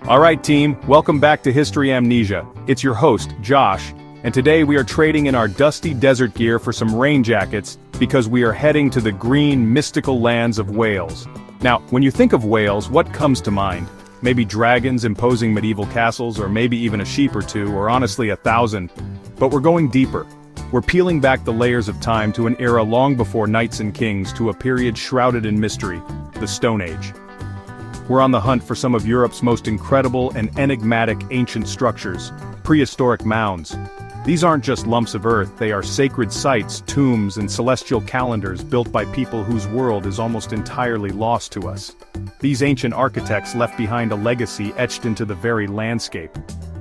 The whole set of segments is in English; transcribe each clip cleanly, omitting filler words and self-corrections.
Alright team, welcome back to History Amnesia. It's your host, Josh, and today we are trading in our dusty desert gear for some rain jackets because we are heading to the green, mystical lands of Wales. Now, when you think of Wales, what comes to mind? Maybe dragons imposing medieval castles, or maybe even a sheep or two, or honestly 1,000. But we're going deeper. We're peeling back the layers of time to an era long before knights and kings, to a period shrouded in mystery, the Stone Age. We're on the hunt for some of Europe's most incredible and enigmatic ancient structures, prehistoric mounds. These aren't just lumps of earth, they are sacred sites, tombs, and celestial calendars built by people whose world is almost entirely lost to us. These ancient architects left behind a legacy etched into the very landscape.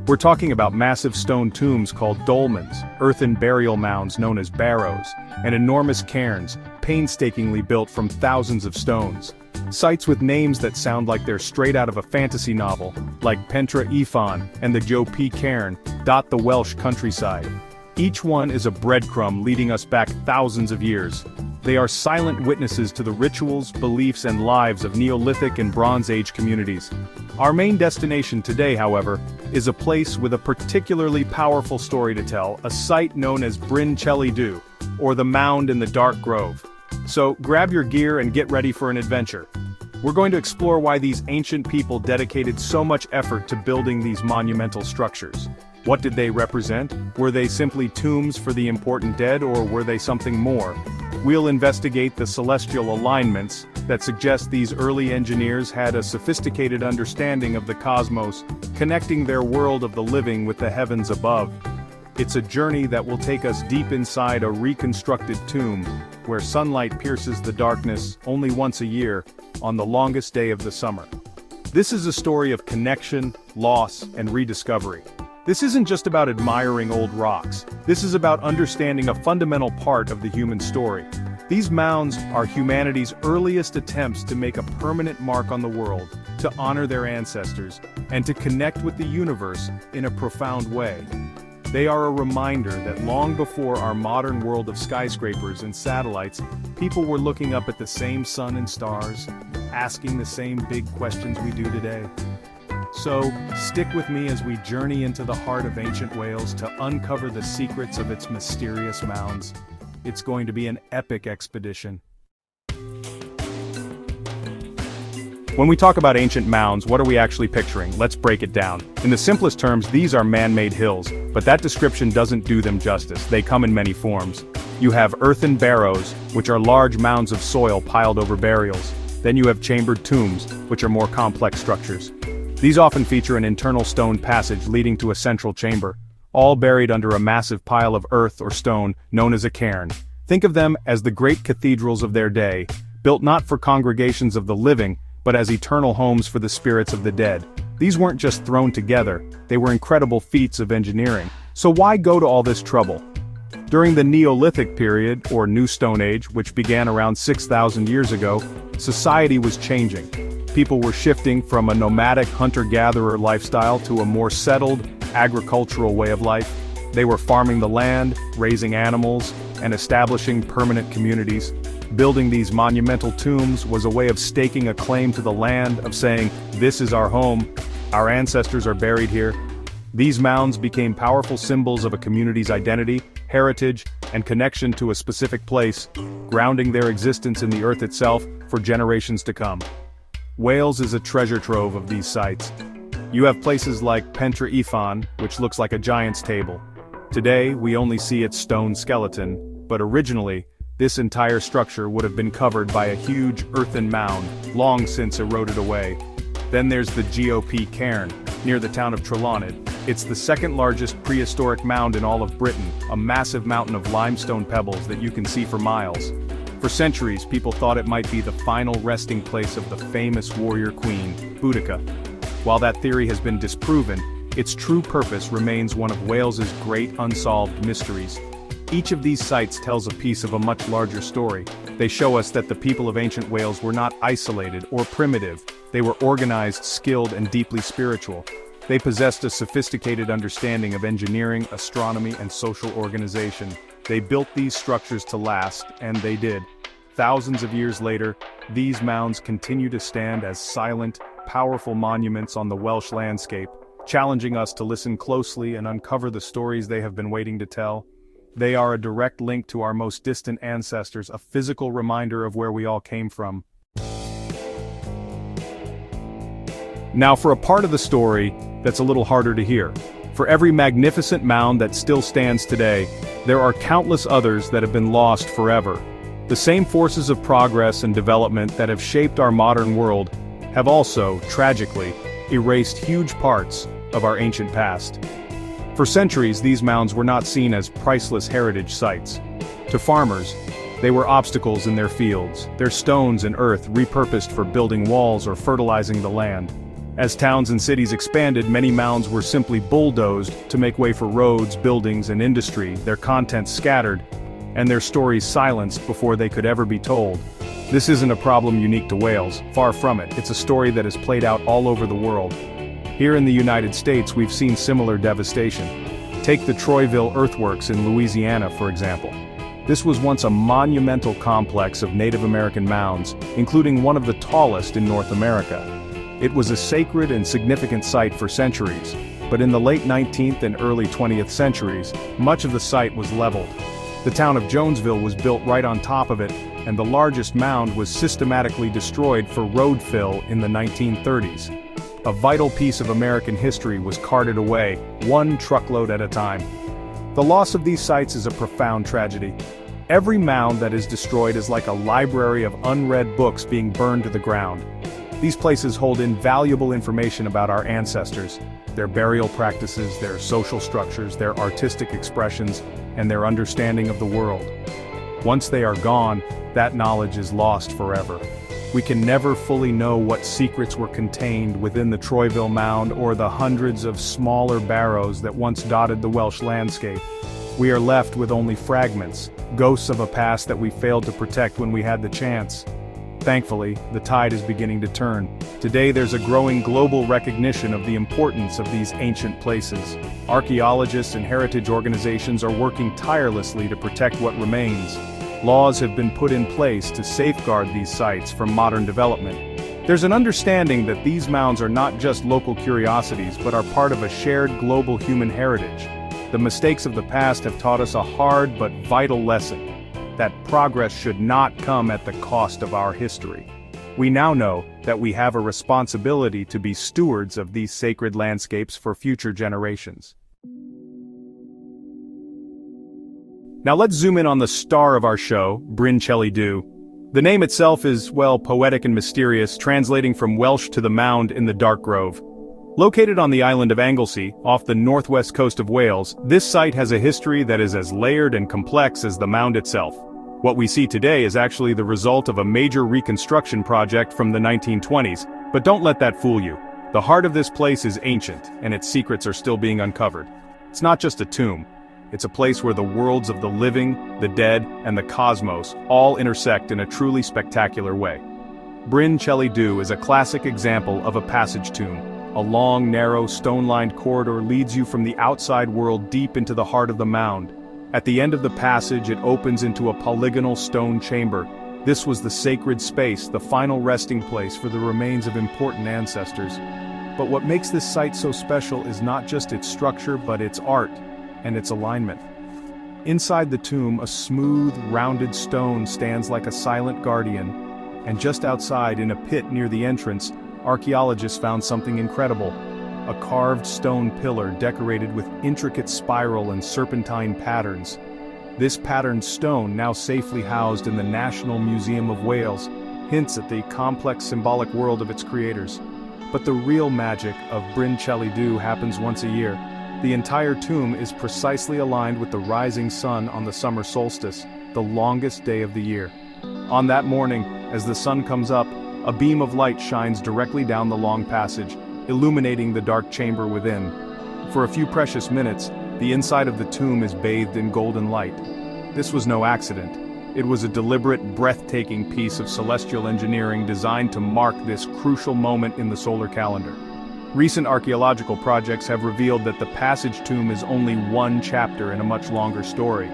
We're talking about massive stone tombs called dolmens, earthen burial mounds known as barrows, and enormous cairns, painstakingly built from thousands of stones. Sites with names that sound like they're straight out of a fantasy novel, like Pentre Ifan and the Joe P. Cairn, dot the Welsh countryside. Each one is a breadcrumb leading us back thousands of years. They are silent witnesses to the rituals, beliefs, and lives of Neolithic and Bronze Age communities. Our main destination today, however, is a place with a particularly powerful story to tell, a site known as Bryn Celli Ddu, or the Mound in the Dark Grove. So, grab your gear and get ready for an adventure. We're going to explore why these ancient people dedicated so much effort to building these monumental structures. What did they represent? Were they simply tombs for the important dead, or were they something more? We'll investigate the celestial alignments that suggest these early engineers had a sophisticated understanding of the cosmos, connecting their world of the living with the heavens above. It's a journey that will take us deep inside a reconstructed tomb, where sunlight pierces the darkness only once a year, on the longest day of the summer. This is a story of connection, loss, and rediscovery. This isn't just about admiring old rocks. This is about understanding a fundamental part of the human story. These mounds are humanity's earliest attempts to make a permanent mark on the world, to honor their ancestors, and to connect with the universe in a profound way. They are a reminder that long before our modern world of skyscrapers and satellites, people were looking up at the same sun and stars, asking the same big questions we do today. So, stick with me as we journey into the heart of ancient Wales to uncover the secrets of its mysterious mounds. It's going to be an epic expedition. When we talk about ancient mounds, what are we actually picturing? Let's break it down. In the simplest terms, these are man-made hills, but that description doesn't do them justice. They come in many forms. You have earthen barrows, which are large mounds of soil piled over burials. Then you have chambered tombs, which are more complex structures. These often feature an internal stone passage leading to a central chamber, all buried under a massive pile of earth or stone known as a cairn. Think of them as the great cathedrals of their day, built not for congregations of the living, but as eternal homes for the spirits of the dead. These weren't just thrown together, they were incredible feats of engineering. So why go to all this trouble? During the Neolithic period, or New Stone Age, which began around 6,000 years ago, society was changing. People were shifting from a nomadic hunter-gatherer lifestyle to a more settled, agricultural way of life. They were farming the land, raising animals, and establishing permanent communities. Building these monumental tombs was a way of staking a claim to the land, of saying, this is our home, our ancestors are buried here. These mounds became powerful symbols of a community's identity, heritage, and connection to a specific place, grounding their existence in the earth itself for generations to come. Wales is a treasure trove of these sites. You have places like Pentre Ifan, which looks like a giant's table. Today, we only see its stone skeleton, but originally, this entire structure would have been covered by a huge earthen mound, long since eroded away. Then there's the GOP Cairn, near the town of Trelawnyd. It's the second largest prehistoric mound in all of Britain, a massive mountain of limestone pebbles that you can see for miles. For centuries, people thought it might be the final resting place of the famous warrior queen, Boudica. While that theory has been disproven, its true purpose remains one of Wales's great unsolved mysteries. Each of these sites tells a piece of a much larger story. They show us that the people of ancient Wales were not isolated or primitive. They were organized, skilled, and deeply spiritual. They possessed a sophisticated understanding of engineering, astronomy, and social organization. They built these structures to last, and they did. Thousands of years later, these mounds continue to stand as silent, powerful monuments on the Welsh landscape, challenging us to listen closely and uncover the stories they have been waiting to tell. They are a direct link to our most distant ancestors, a physical reminder of where we all came from. Now for a part of the story that's a little harder to hear. For every magnificent mound that still stands today, there are countless others that have been lost forever. The same forces of progress and development that have shaped our modern world have also, tragically, erased huge parts of our ancient past. For centuries, these mounds were not seen as priceless heritage sites. To farmers, they were obstacles in their fields, their stones and earth repurposed for building walls or fertilizing the land. As towns and cities expanded, many mounds were simply bulldozed to make way for roads, buildings, and industry, their contents scattered, and their stories silenced before they could ever be told. This isn't a problem unique to Wales, far from it. It's a story that has played out all over the world. Here in the United States, we've seen similar devastation. Take the Troyville earthworks in Louisiana, for example. This was once a monumental complex of Native American mounds, including one of the tallest in North America. It was a sacred and significant site for centuries, but in the late 19th and early 20th centuries, much of the site was leveled. The town of Jonesville was built right on top of it, and the largest mound was systematically destroyed for road fill in the 1930s. A vital piece of American history was carted away, one truckload at a time. The loss of these sites is a profound tragedy. Every mound that is destroyed is like a library of unread books being burned to the ground. These places hold invaluable information about our ancestors, their burial practices, their social structures, their artistic expressions, and their understanding of the world. Once they are gone, that knowledge is lost forever. We can never fully know what secrets were contained within the Troyville Mound or the hundreds of smaller barrows that once dotted the Welsh landscape. We are left with only fragments, ghosts of a past that we failed to protect when we had the chance. Thankfully, the tide is beginning to turn. Today there's a growing global recognition of the importance of these ancient places. Archaeologists and heritage organizations are working tirelessly to protect what remains. Laws have been put in place to safeguard these sites from modern development. There's an understanding that these mounds are not just local curiosities but are part of a shared global human heritage. The mistakes of the past have taught us a hard but vital lesson: that progress should not come at the cost of our history. We now know that we have a responsibility to be stewards of these sacred landscapes for future generations. Now let's zoom in on the star of our show, Bryn Celli Ddu. The name itself is, well, poetic and mysterious, translating from Welsh to the Mound in the Dark Grove. Located on the island of Anglesey, off the northwest coast of Wales, this site has a history that is as layered and complex as the mound itself. What we see today is actually the result of a major reconstruction project from the 1920s, but don't let that fool you. The heart of this place is ancient, and its secrets are still being uncovered. It's not just a tomb. It's a place where the worlds of the living, the dead, and the cosmos all intersect in a truly spectacular way. Bryn Celli Ddu is a classic example of a passage tomb. A long, narrow, stone-lined corridor leads you from the outside world deep into the heart of the mound. At the end of the passage, it opens into a polygonal stone chamber. This was the sacred space, the final resting place for the remains of important ancestors. But what makes this site so special is not just its structure, but its art and its alignment. Inside the tomb, a smooth, rounded stone stands like a silent guardian, and just outside, in a pit near the entrance, archaeologists found something incredible: a carved stone pillar decorated with intricate spiral and serpentine patterns. This patterned stone, now safely housed in the National Museum of Wales, hints at the complex symbolic world of its creators. But the real magic of Bryn Celli Ddu happens once a year. The entire tomb is precisely aligned with the rising sun on the summer solstice, the longest day of the year. On that morning, as the sun comes up, a beam of light shines directly down the long passage, illuminating the dark chamber within. For a few precious minutes, the inside of the tomb is bathed in golden light. This was no accident. It was a deliberate, breathtaking piece of celestial engineering designed to mark this crucial moment in the solar calendar. Recent archaeological projects have revealed that the passage tomb is only one chapter in a much longer story.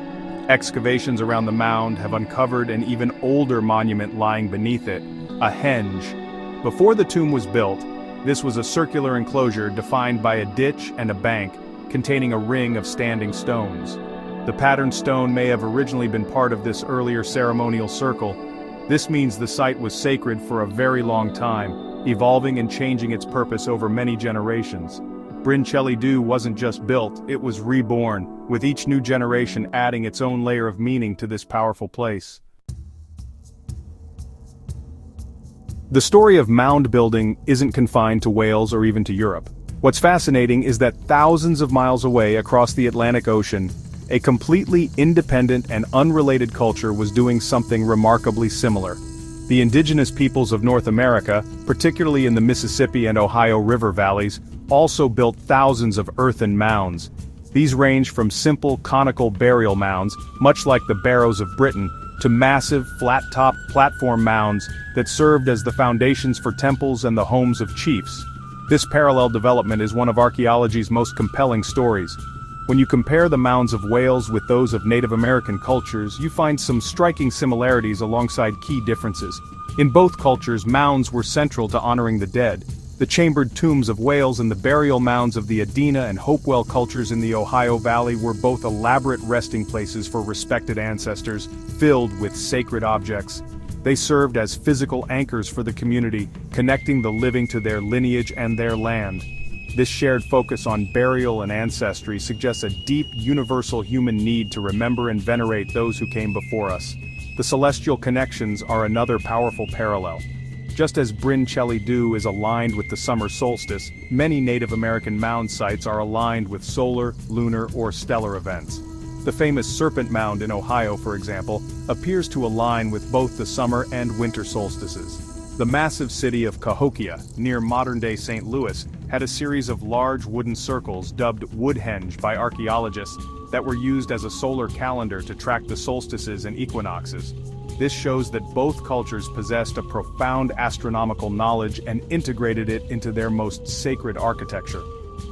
Excavations around the mound have uncovered an even older monument lying beneath it, a henge. Before the tomb was built, This was a circular enclosure defined by a ditch and a bank, containing a ring of standing stones. The patterned stone may have originally been part of this earlier ceremonial circle. This means the site was sacred for a very long time, evolving and changing its purpose over many generations. Bryn Celli Ddu wasn't just built, it was reborn, with each new generation adding its own layer of meaning to this powerful place. The story of mound building isn't confined to Wales or even to Europe. What's fascinating is that thousands of miles away across the Atlantic Ocean, a completely independent and unrelated culture was doing something remarkably similar. The indigenous peoples of North America, particularly in the Mississippi and Ohio River valleys, also built thousands of earthen mounds. These range from simple conical burial mounds, much like the barrows of Britain, to massive flat-topped platform mounds that served as the foundations for temples and the homes of chiefs. This parallel development is one of archaeology's most compelling stories. When you compare the mounds of Wales with those of Native American cultures, you find some striking similarities alongside key differences. In both cultures, mounds were central to honoring the dead. The chambered tombs of Wales and the burial mounds of the Adena and Hopewell cultures in the Ohio Valley were both elaborate resting places for respected ancestors, filled with sacred objects. They served as physical anchors for the community, connecting the living to their lineage and their land. This shared focus on burial and ancestry suggests a deep, universal human need to remember and venerate those who came before us. The celestial connections are another powerful parallel. Just as Bryn Celli Ddu is aligned with the summer solstice, many Native American mound sites are aligned with solar, lunar, or stellar events. The famous Serpent Mound in Ohio, for example, appears to align with both the summer and winter solstices. The massive city of Cahokia, near modern-day St. Louis, had a series of large wooden circles dubbed Woodhenge by archaeologists that were used as a solar calendar to track the solstices and equinoxes. This shows that both cultures possessed a profound astronomical knowledge and integrated it into their most sacred architecture.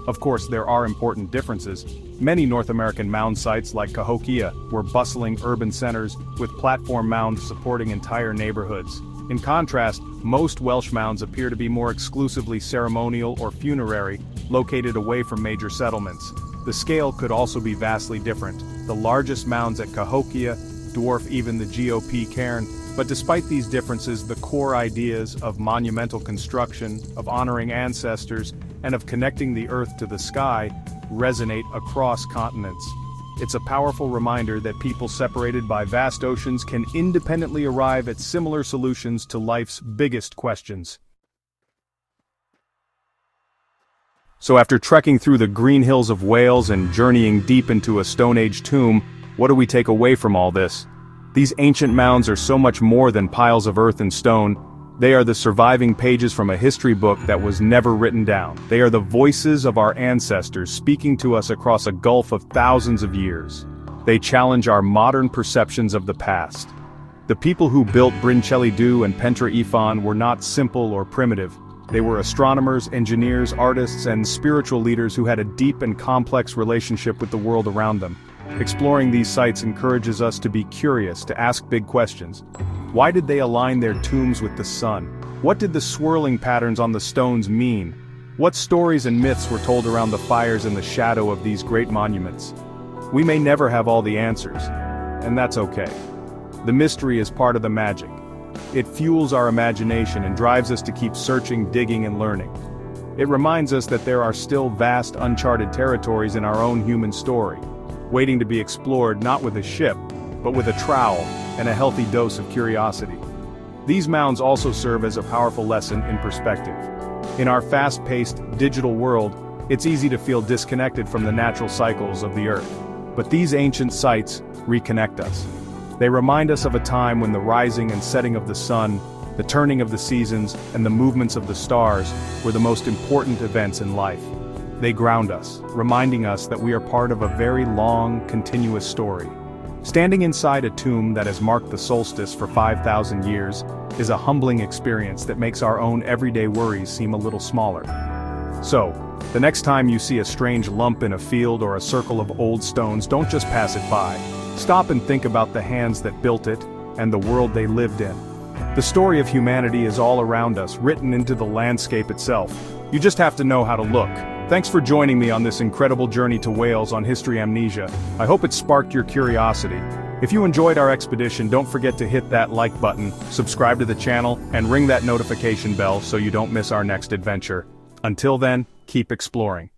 Of course, there are important differences. Many North American mound sites like Cahokia were bustling urban centers, with platform mounds supporting entire neighborhoods. In contrast, most Welsh mounds appear to be more exclusively ceremonial or funerary, located away from major settlements. The scale could also be vastly different. The largest mounds at Cahokia dwarf even the GOP cairn, but despite these differences, the core ideas of monumental construction, of honoring ancestors, and of connecting the earth to the sky resonate across continents. It's a powerful reminder that people separated by vast oceans can independently arrive at similar solutions to life's biggest questions. So after trekking through the green hills of Wales and journeying deep into a Stone Age tomb, what do we take away from all this? These ancient mounds are so much more than piles of earth and stone. They are the surviving pages from a history book that was never written down. They are the voices of our ancestors speaking to us across a gulf of thousands of years. They challenge our modern perceptions of the past. The people who built Bryn Celli Ddu and Pentre Ifan were not simple or primitive. They were astronomers, engineers, artists, and spiritual leaders who had a deep and complex relationship with the world around them. Exploring these sites encourages us to be curious, to ask big questions. Why did they align their tombs with the sun? What did the swirling patterns on the stones mean? What stories and myths were told around the fires in the shadow of these great monuments? We may never have all the answers, and that's okay. The mystery is part of the magic. It fuels our imagination and drives us to keep searching, digging, and learning. It reminds us that there are still vast, uncharted territories in our own human story, waiting to be explored not with a ship, but with a trowel and a healthy dose of curiosity. These mounds also serve as a powerful lesson in perspective. In our fast-paced, digital world, it's easy to feel disconnected from the natural cycles of the earth. But these ancient sites reconnect us. They remind us of a time when the rising and setting of the sun, the turning of the seasons, and the movements of the stars were the most important events in life. They ground us, reminding us that we are part of a very long, continuous story. Standing inside a tomb that has marked the solstice for 5,000 years is a humbling experience that makes our own everyday worries seem a little smaller. So, the next time you see a strange lump in a field or a circle of old stones, don't just pass it by. Stop and think about the hands that built it and the world they lived in. The story of humanity is all around us, written into the landscape itself. You just have to know how to look. Thanks for joining me on this incredible journey to Wales on History Amnesia. I hope it sparked your curiosity. If you enjoyed our expedition, don't forget to hit that like button, subscribe to the channel, and ring that notification bell so you don't miss our next adventure. Until then, keep exploring.